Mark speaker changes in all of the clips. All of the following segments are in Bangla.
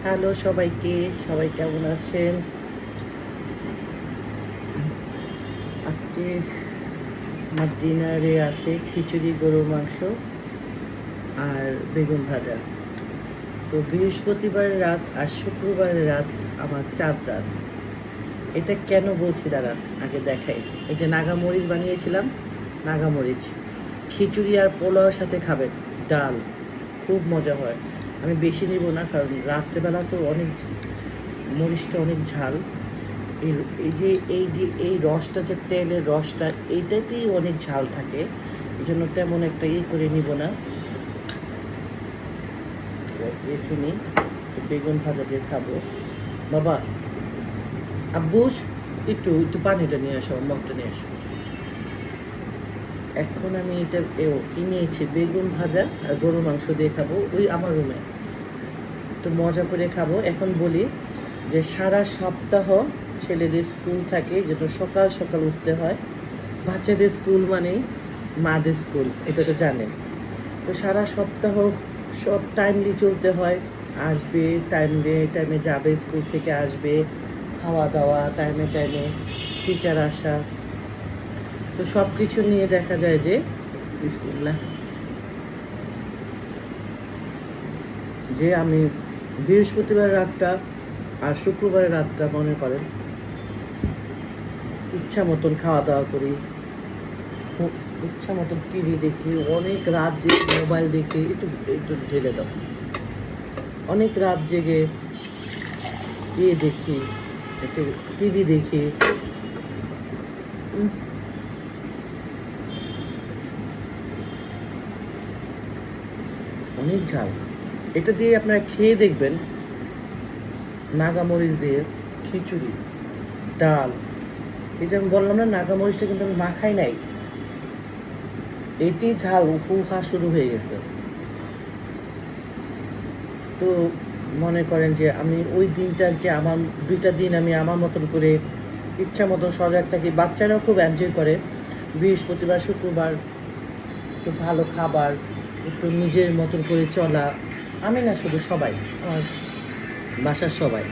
Speaker 1: হ্যালো সবাইকে, সবাই কেমন আছেন? আজকে আমার ডিনারে আছে খিচুড়ি, গরুর মাংস আর বেগুন ভাজা। তো বৃহস্পতিবারের রাত আর শুক্রবারের রাত আমার চাঁদ রাত। এটা কেন বলছি দাঁড়ান, আগে দেখাই। এই যে নাগামরিচ বানিয়েছিলাম, নাগামরিচ খিচুড়ি আর পোলাওর সাথে খাবেন, ডাল, খুব মজা হয়। আমি বেশি নিব না, কারণ রাত্রেবেলা তো অনেক মরিচটা অনেক ঝাল। এই এই রসটা, যে তেলের রসটা, এইটাতেই অনেক ঝাল থাকে। এই জন্য তেমন একটা করে নিব না, রেখে নিই। বেগুন ভাজা দিয়ে খাবো। বাবা, আব্বুস, একটু একটু পানিটা নিয়ে আসো, মগটা নিয়ে আসো। এখন আমি এটা কি নিয়েছি, বেগুন ভাজা আর গরুর মাংস দিয়ে খাবো, ওই আমার রুমে। তো মজা করে খাবো। এখন বলি যে সারা সপ্তাহ ছেলেদের স্কুল থাকে, যেটা সকাল সকাল উঠতে হয়। বাচ্চাদের স্কুল মানেই মাদের স্কুল, এটা তো জানেন। তো সারা সপ্তাহ সব টাইমলি চলতে হয়। আসবে টাইমে টাইমে, যাবে স্কুল থেকে আসবে, খাওয়া দাওয়া টাইমে টাইমে, টিচার আসা। তো সব কিছু নিয়ে দেখা যায় যে বিসমিল্লাহ, যে আমি বৃহস্পতিবার রাতটা আর শুক্রবারের রাতটা মনে করেন ইচ্ছা মতন খাওয়া দাওয়া করি, ইচ্ছা মতন টিভি দেখি, অনেক রাত জেগে মোবাইল দেখি। একটু একটু ঢেলে দাও। অনেক রাত জেগে দেখি, একটু টিভি দেখি। অনেক ঝাল। এটা দিয়ে আপনারা খেয়ে দেখবেন, নাগামরিচ দিয়ে খিচুড়ি, ডাল। এই যে আমি বললাম না, নাগামরিচটা কিন্তু আমি মাখাই নাই, এটি ঝাল উফা শুরু হয়ে গেছে। তো মনে করেন যে আমি ওই দিনটাকে, আমার 2টা দিন আমি আমার মতন করে ইচ্ছা মতন সজাগ থাকি। বাচ্চারাও খুব এনজয় করে। বৃহস্পতিবার শুক্রবার একটু ভালো খাবার, একটু নিজের মতন করে চলা। আমি না, শুধু সবাই, আমার বাসার সবাই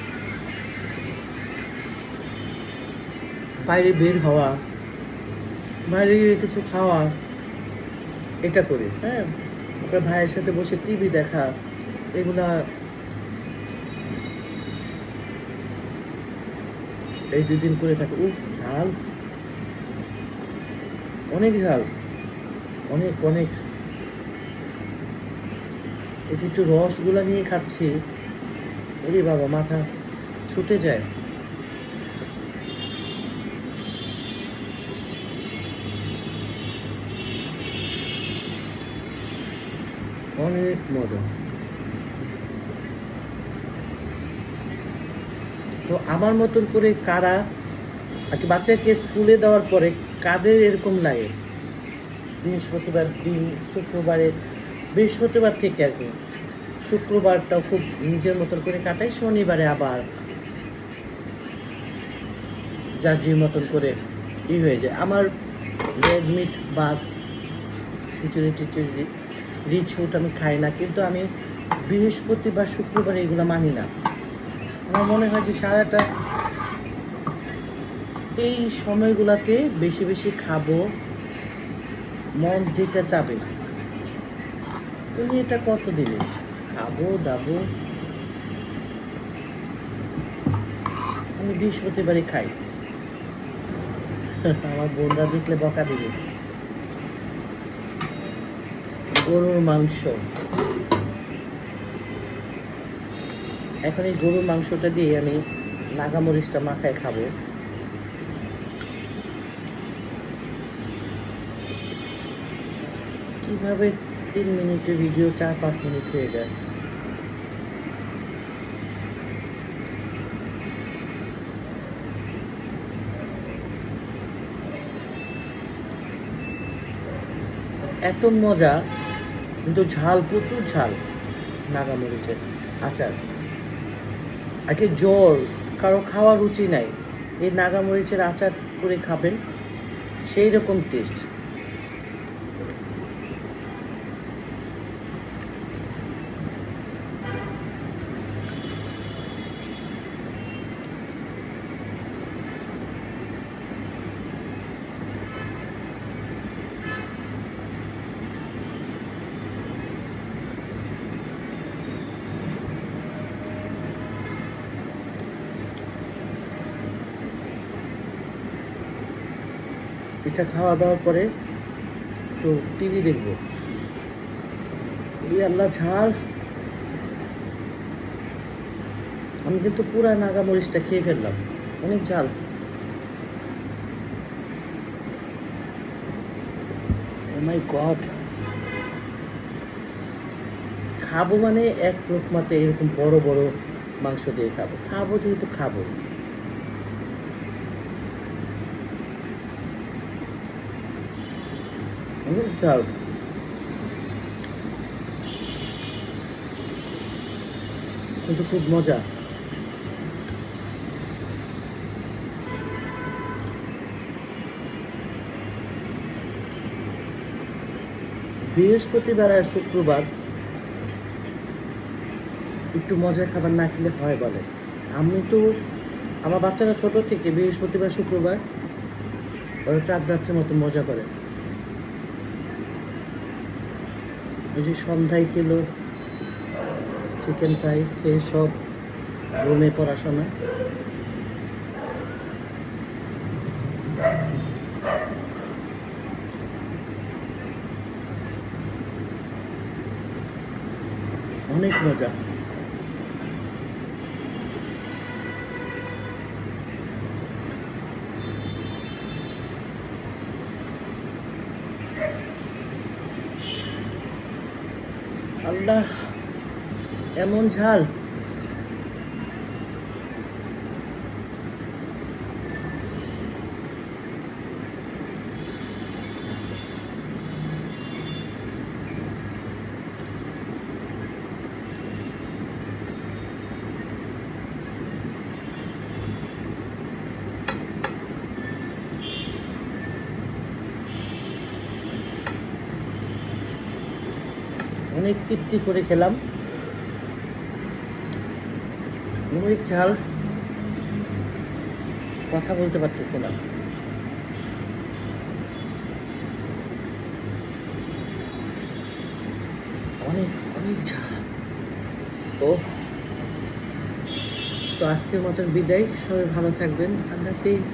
Speaker 1: বাইরে বের হওয়া, বাইরে গিয়ে কিছু খাওয়া, এটা করি। হ্যাঁ, আপনার ভাইয়ের সাথে বসে টিভি দেখা, এগুলা এই 2 দিন করে থাকে। ঝাল, অনেক ঝাল, অনেক অনেক। এই যে একটু রসগুলা নিয়ে খাচ্ছি, ওরে বাবা, মাথা ছুটে যায়। অনেক মজা। তো আমার মতন করে কারা আর কি বাচ্চাকে স্কুলে দেওয়ার পরে কাদের এরকম লাগে বৃহস্পতিবার দিন, শুক্রবারে, বৃহস্পতিবার থেকে আর কি শুক্রবারটাও খুব নিজের মতন করে কাটাই, শনিবারে আবার যার যে মতন করে হয়ে যায়। আমার রেড মিট বা খিচুড়ি টিচুড়ি, রিচ ফুড আমি খাই না, কিন্তু আমি বৃহস্পতিবার শুক্রবার এগুলো মানি না। আমার মনে হয় যে সারাটা এই সময়গুলোতে বেশি বেশি খাবো, মন যেটা চাবে। তুমি এটা কত দিলে খাবো দাবো, আমি বৃহস্পতিবারই খাই। আমার বোনরা দেখলে বকা দিবে। গরুর মাংস, এখন এই গরুর মাংসটা দিয়ে আমি নাগামরিচটা মাখায় খাবো। কিভাবে 3 মিনিটের ভিডিও 4-5 মিনিট হয়ে যায়। এত মজা, কিন্তু ঝাল, প্রচুর ঝাল। নাগামরিচের আচার, আগে জ্বর, কারো খাওয়ার রুচি নাই, এই নাগামরিচের আচার করে খাবেন, সেই রকম টেস্ট। এটা খাওয়া দাওয়ার পরে তো টিভি দেখবো। আল্লাহ ঝাল! আমি কিন্তু পুরা নাগা মরিচটা খেয়ে ফেললাম, অনেক ঝাল। ও মাই গড! খাবো মানে এক লোকমাতে এরকম বড় বড় মাংস দিয়ে খাবো, খাবো যেহেতু খাবো। অনেক ঝাল। কিন্তু খুব মজা। বৃহস্পতিবার আর শুক্রবার একটু মজার খাবার না খেলে হয় বলে। আমি তো, আমার বাচ্চারা ছোট থেকে বৃহস্পতিবার শুক্রবার ওরা চাঁদ রাত্রের মতো মজা করে। ওই যে সন্ধ্যায় খেলো চিকেন ফ্রাই, খেয়ে সব রুমে পড়াশোনা। অনেক মজা। আল্লাহ, এমন ঝাল! অনেক তৃপ্তি করে খেলাম, অনেক ঝাল, কথা বলতে পারতেছি না। অনেক অনেক ঝাল। ও তো আজকের মতন বিদায়, সবাই ভালো থাকবেন, আল্লাহ হাফিজ।